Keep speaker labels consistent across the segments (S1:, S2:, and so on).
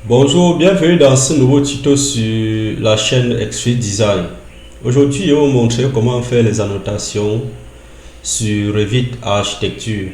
S1: Bonjour, bienvenue dans ce nouveau tuto sur la chaîne XSuite Design. Aujourd'hui, je vais vous montrer comment faire les annotations sur Revit Architecture.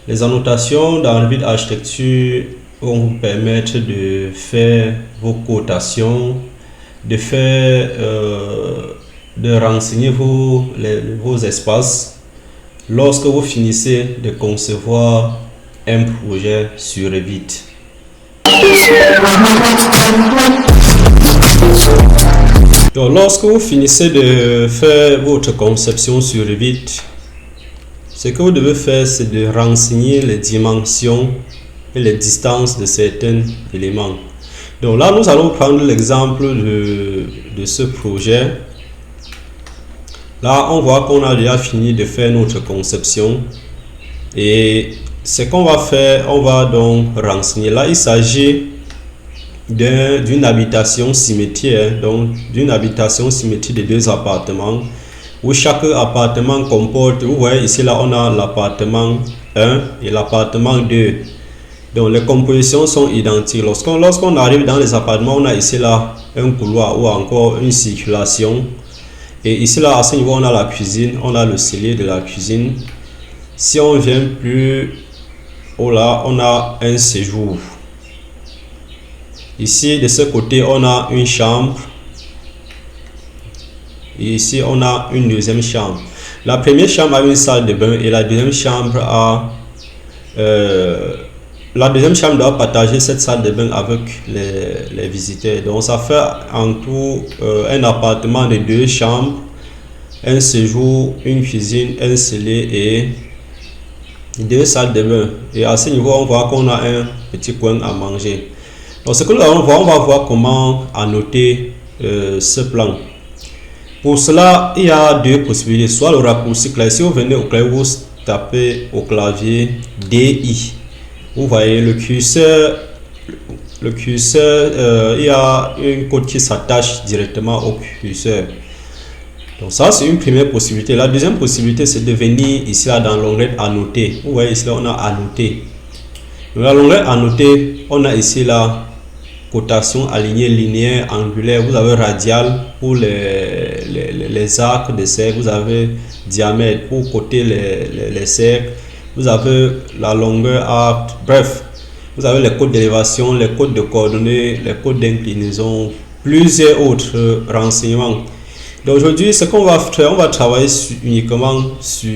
S1: Les annotations dans Revit Architecture vont vous permettre de faire vos quotations, de renseigner vos espaces lorsque vous finissez de concevoir un projet sur Revit. Donc, lorsque vous finissez de faire votre conception sur Revit, ce que vous devez faire, c'est de renseigner les dimensions et les distances de certains éléments. Donc là, nous allons prendre l'exemple de ce projet. Là, on voit qu'on a déjà fini de faire notre conception. Et ce qu'on va faire, on va donc renseigner. Là, il s'agit d'une habitation symétrique, donc d'une habitation symétrique de deux appartements, où chaque appartement comporte, vous voyez ici, là, on a l'appartement 1 et l'appartement 2. Donc, les compositions sont identiques. Lorsqu'on arrive dans les appartements, on a ici, là, un couloir ou encore une circulation. Et ici, là, à ce niveau, on a la cuisine, on a le cellier de la cuisine. Si on vient plus haut, là, on a un séjour. Ici, de ce côté, on a une chambre. Et ici, on a une deuxième chambre. La première chambre a une salle de bain et la deuxième chambre a... la deuxième chambre doit partager cette salle de bain avec les visiteurs. Donc, ça fait en tout un appartement de 2 chambres, un séjour, une cuisine, un cellier et 2 salles de bain. Et à ce niveau, on voit qu'on a un petit coin à manger. Donc, ce que nous allons voir, on va voir comment annoter ce plan. Pour cela, il y a 2 possibilités. Soit le raccourci clavier. Si vous venez au clavier, vous tapez au clavier DI. Vous voyez le curseur, il y a une cote qui s'attache directement au curseur. Donc ça, c'est une première possibilité. La deuxième possibilité, c'est de venir ici là dans l'onglet annoter. Vous voyez ici là, on a annoté. Dans l'onglet annoter, on a ici là cotation alignée, linéaire, angulaire. Vous avez radial pour les arcs de cercle. Vous avez diamètre pour coter les cercles. Vous avez la longueur arc. Bref, vous avez les codes d'élévation, les codes de coordonnées, les codes d'inclinaison, plusieurs autres renseignements. Donc aujourd'hui, ce qu'on va faire, on va travailler uniquement sur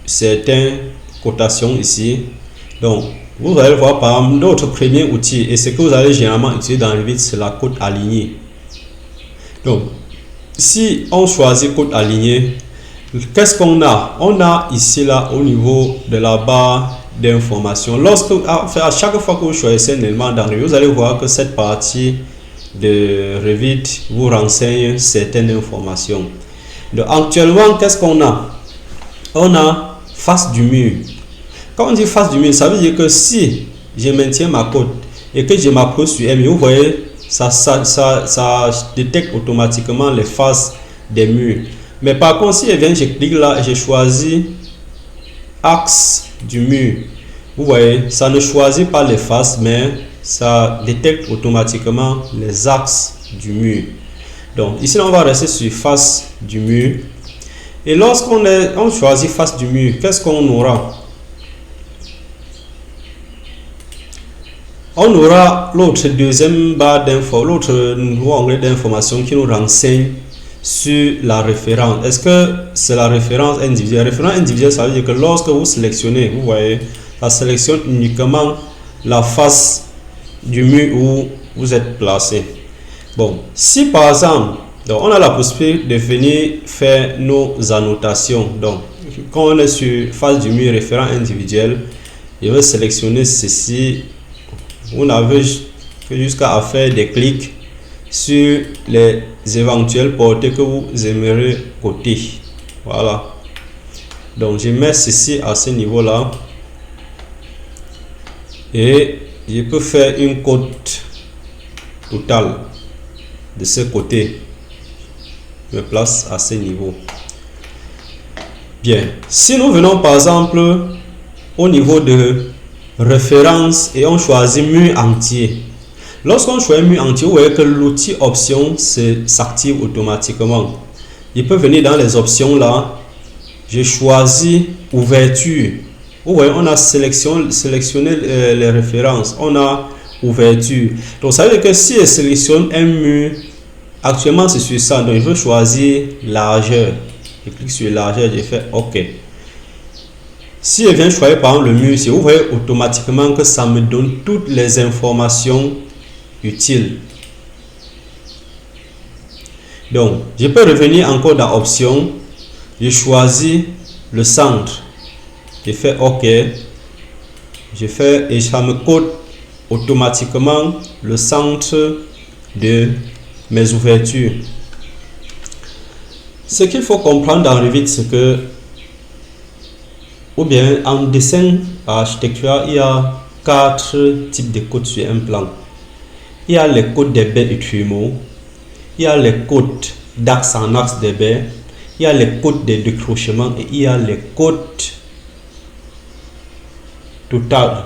S1: certaines cotations ici. Donc, vous allez voir par exemple notre premier outil et ce que vous allez généralement utiliser dans Revit, c'est la cote alignée. Donc, si on choisit cote alignée, qu'est-ce qu'on a? On a ici là au niveau de la barre d'information. À chaque fois que vous choisissez un élément dans Revit, vous allez voir que cette partie de Revit vous renseigne certaines informations. Donc actuellement, qu'est-ce qu'on a? On a face du mur. Quand on dit face du mur, ça veut dire que si je maintiens ma cote et que je m'approche sur M, vous voyez, ça détecte automatiquement les faces des murs. Mais par contre, si je clique là et je choisis axe du mur, vous voyez, ça ne choisit pas les faces, mais ça détecte automatiquement les axes du mur. Donc ici, on va rester sur face du mur. Et lorsqu'on choisit face du mur, qu'est-ce qu'on aura? On aura l'autre deuxième barre d'info, l'autre nouveau onglet d'information qui nous renseigne sur la référence. Est-ce que c'est la référence individuelle? La référence individuelle, ça veut dire que lorsque vous sélectionnez, vous voyez, ça sélectionne uniquement la face du mur où vous êtes placé. Bon, si par exemple, donc on a la possibilité de venir faire nos annotations. Donc, quand on est sur face du mur référent individuel, je vais sélectionner ceci. Vous n'avez que jusqu'à faire des clics sur les éventuels portées que vous aimeriez coter. Voilà. Donc, je mets ceci à ce niveau-là. Et je peux faire une cote totale de ce côté. Je me place à ce niveau. Bien. Si nous venons par exemple au niveau de référence et on choisit mur entier. Lorsqu'on choisit mur entier, vous voyez que l'outil option s'active automatiquement. Il peut venir dans les options là. Je choisis ouverture. Vous voyez, on a sélectionné les références. On a ouverture. Donc ça veut dire que si je sélectionne un mur, actuellement c'est sur ça, donc je veux choisir largeur. Je clique sur largeur, je fais OK. Si je viens choisir par exemple le mur ici, vous voyez automatiquement que ça me donne toutes les informations utiles. Donc je peux revenir encore dans option, je choisis le centre, je fais OK, je fais et ça me code automatiquement le centre de mes ouvertures. Ce qu'il faut comprendre dans Revit, c'est que, ou bien en dessin architectural, il y a 4 types de codes sur un plan. Il y a les codes des baies et trumeaux, il y a les codes d'axe en axe des baies, il y a les codes de décrochement et il y a les codes total.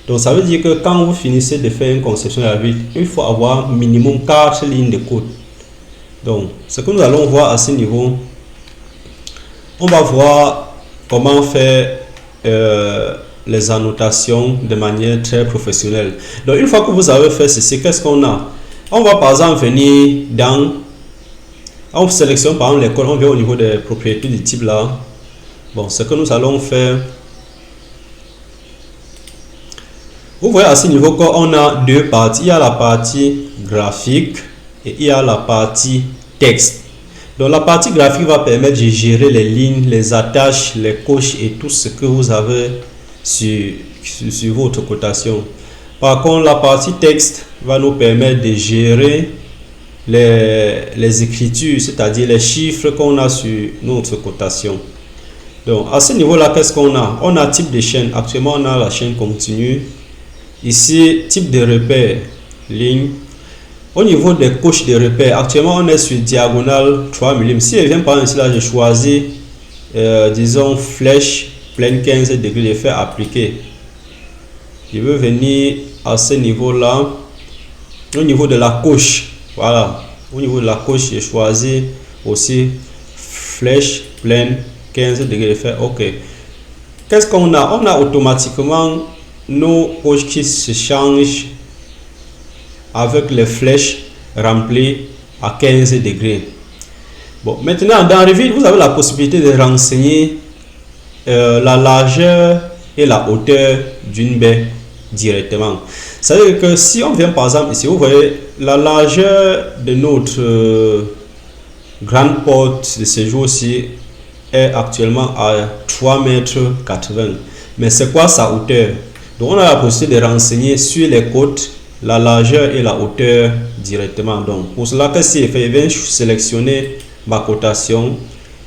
S1: Donc ça veut dire que quand vous finissez de faire une conception de la ville, il faut avoir minimum 4 lignes de code. Donc ce que nous allons voir à ce niveau, on va voir comment faire les annotations de manière très professionnelle. Donc une fois que vous avez fait ceci, qu'est-ce qu'on a? On va par exemple venir dans, on sélectionne par exemple les codes, on vient au niveau des propriétés du type là. Bon, ce que nous allons faire, vous voyez à ce niveau qu'on a deux parties. Il y a la partie graphique et il y a la partie texte. Donc la partie graphique va permettre de gérer les lignes, les attaches, les coches et tout ce que vous avez sur votre cotation. Par contre, la partie texte va nous permettre de gérer les écritures, c'est-à-dire les chiffres qu'on a sur notre cotation. Donc à ce niveau-là, qu'est-ce qu'on a? On a type de chaîne. Actuellement, on a la chaîne continue. Ici, type de repère, ligne. Au niveau des couches de repère, actuellement on est sur diagonale 3 mm. Si je viens par exemple là, je choisis, disons, flèche pleine 15 degrés, je fais appliquer. Je veux venir à ce niveau-là. Au niveau de la couche, voilà. Au niveau de la couche, je choisis aussi flèche pleine 15 degrés, je fais OK. Qu'est-ce qu'on a? On a automatiquement nos couches qui se changent avec les flèches remplies à 15 degrés. Bon, maintenant dans Revit, vous avez la possibilité de renseigner la largeur et la hauteur d'une baie directement. Ça veut dire que si on vient par exemple ici, vous voyez la largeur de notre grande porte de ce jour-ci est actuellement à 3,80 m. Mais c'est quoi sa hauteur? Donc on a la possibilité de renseigner sur les côtes la largeur et la hauteur directement. Donc pour cela, que si je viens sélectionner ma cotation,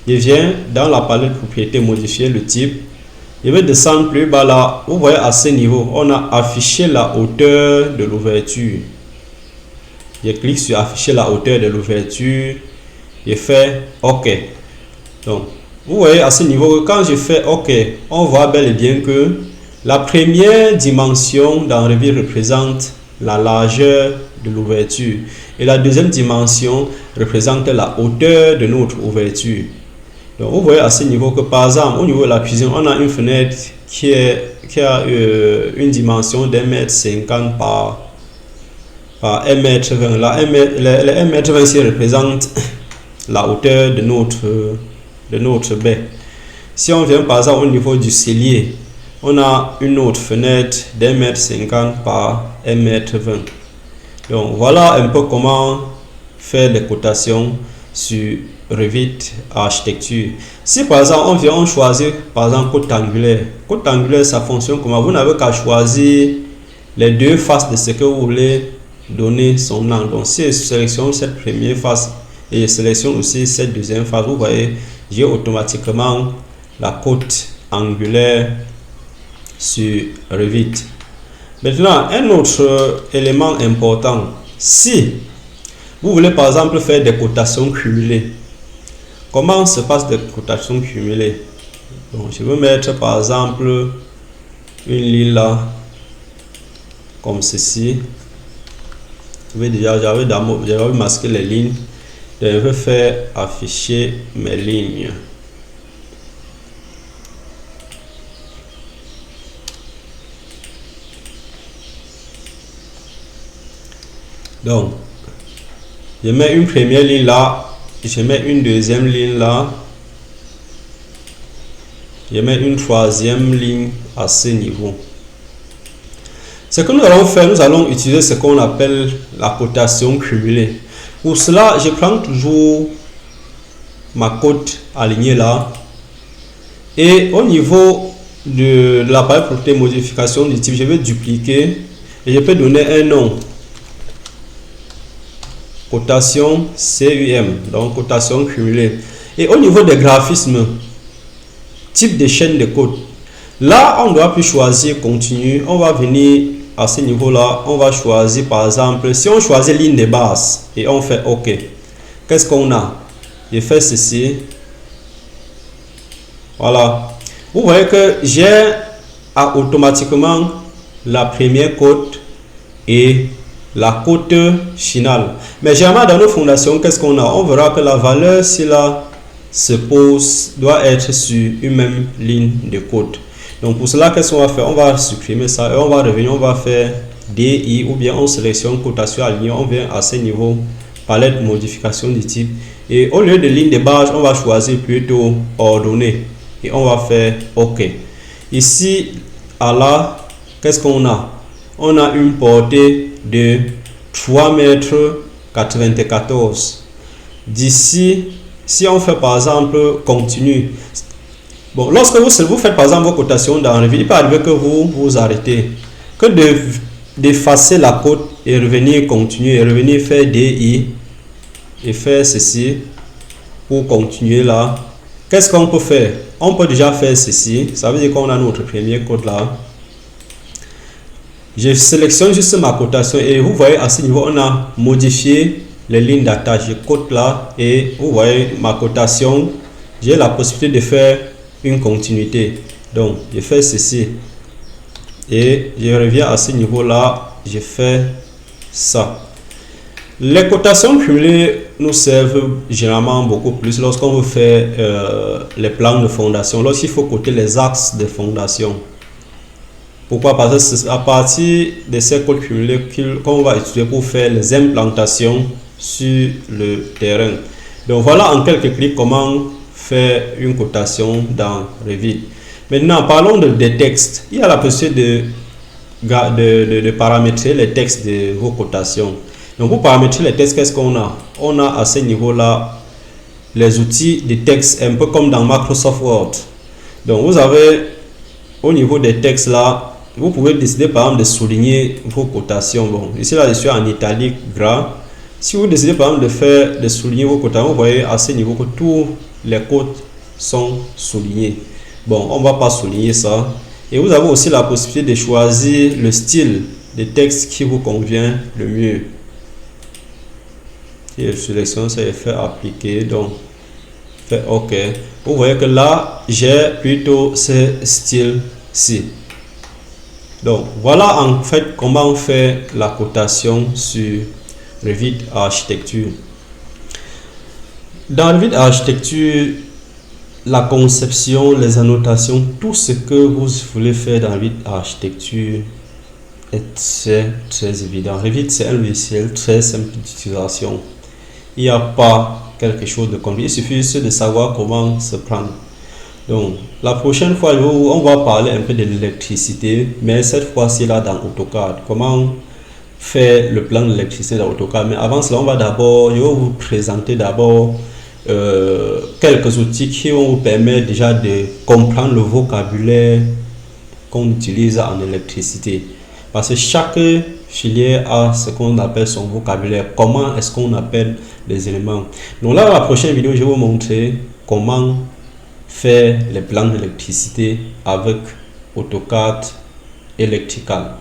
S1: je viens dans la palette propriété modifier le type, je vais descendre plus bas là. Vous voyez à ce niveau, on a affiché la hauteur de l'ouverture. Je clique sur afficher la hauteur de l'ouverture, je fais OK. Donc vous voyez à ce niveau, quand je fais OK, on voit bel et bien que la première dimension dans Revit représente la largeur de l'ouverture et la deuxième dimension représente la hauteur de notre ouverture. Donc vous voyez à ce niveau que par exemple au niveau de la cuisine, on a une fenêtre qui a une dimension d'1,50 m par 1,20 m. Les 1,20 m ici représentent la hauteur de notre baie. Si on vient par exemple au niveau du cellier, on a une autre fenêtre d'1,50 m par 1,20 m. Donc voilà un peu comment faire les cotations sur Revit architecture. Si par exemple on vient choisir par exemple côte angulaire, ça fonctionne comment? Vous n'avez qu'à choisir les deux faces de ce que vous voulez donner son angle. Donc si je sélectionne cette première face et je sélectionne aussi cette deuxième face, vous voyez, j'ai automatiquement la côte angulaire sur Revit. Maintenant, un autre élément important, si vous voulez par exemple faire des cotations cumulées, comment se passe des cotations cumulées? Donc je vais mettre par exemple une ligne là comme ceci. trouvez déjà, j'avais masqué les lignes. Je vais faire afficher mes lignes. Donc, je mets une première ligne là, je mets une deuxième ligne là, je mets une troisième ligne à ce niveau. Ce que nous allons faire, nous allons utiliser ce qu'on appelle la cotation cumulée. Pour cela, je prends toujours ma cote alignée là, et au niveau de l'appareil pour modification du type, je vais dupliquer et je peux donner un nom. Cotation CUM, donc cotation cumulée. Et au niveau des graphismes, type de chaîne de code, là on doit plus choisir continu. On va venir à ce niveau là, on va choisir par exemple, si on choisit ligne de base et on fait OK, qu'est-ce qu'on a? Je fais ceci, voilà. Vous voyez que j'ai automatiquement la première cote et la cote finale. Mais généralement dans nos fondations, qu'est-ce qu'on a? On verra que la valeur si là se pose doit être sur une même ligne de cote. Donc pour cela, qu'est-ce qu'on va faire? On va supprimer ça et on va revenir, on va faire DI ou bien on sélectionne cotation alignée, on vient à ce niveau, palette modification du type, et au lieu de ligne de base, on va choisir plutôt ordonnée et on va faire OK. Ici à là, qu'est-ce qu'on a? On a une portée de 3,94 m. D'ici, si on fait par exemple continue, bon, lorsque vous faites par exemple vos cotations dans Revit, il peut arriver que vous arrêtez, que d'effacer la cote et revenir continuer et revenir faire DI et faire ceci pour continuer là. Qu'est-ce qu'on peut faire? On peut déjà faire ceci, ça veut dire qu'on a notre premier code là. Je sélectionne juste ma cotation et vous voyez à ce niveau on a modifié les lignes d'attache. Je cote là et vous voyez ma cotation, j'ai la possibilité de faire une continuité. Donc je fais ceci et je reviens à ce niveau là, je fais ça. Les cotations cumulées nous servent généralement beaucoup plus lorsqu'on veut faire les plans de fondation, lorsqu'il faut coter les axes de fondation. Pourquoi? Parce que c'est à partir de ces codes cumulés qu'on va utiliser pour faire les implantations sur le terrain. Donc voilà en quelques clics comment faire une cotation dans Revit. Maintenant parlons des textes. Il y a la possibilité de paramétrer les textes de vos cotations. Donc pour paramétrer les textes, qu'est-ce qu'on a? On a à ce niveau là les outils de texte un peu comme dans Microsoft Word. Donc vous avez au niveau des textes là, vous pouvez décider par exemple de souligner vos cotations. Bon, ici là je suis en italique gras. Si vous décidez par exemple de souligner vos cotations, vous voyez à ce niveau que tous les cotes sont soulignés. Bon, on va pas souligner ça. Et vous avez aussi la possibilité de choisir le style de texte qui vous convient le mieux. Et je sélectionne ça et fait appliquer, donc fait OK. Vous voyez que là j'ai plutôt ce style-ci. Donc voilà en fait comment faire la cotation sur Revit Architecture. Dans Revit Architecture, la conception, les annotations, tout ce que vous voulez faire dans Revit Architecture est très évident. Revit c'est un logiciel très simple d'utilisation. Il n'y a pas quelque chose de compliqué, il suffit juste de savoir comment se prendre. Donc la prochaine fois on va parler un peu de l'électricité, mais cette fois-ci là dans AutoCAD, comment faire le plan de l'électricité dans AutoCAD. Mais avant cela, je vais vous présenter d'abord quelques outils qui vont vous permettre déjà de comprendre le vocabulaire qu'on utilise en électricité, parce que chaque filière a ce qu'on appelle son vocabulaire, comment est-ce qu'on appelle les éléments. Donc là dans la prochaine vidéo je vais vous montrer comment faire les plans d'électricité avec AutoCAD Electrical.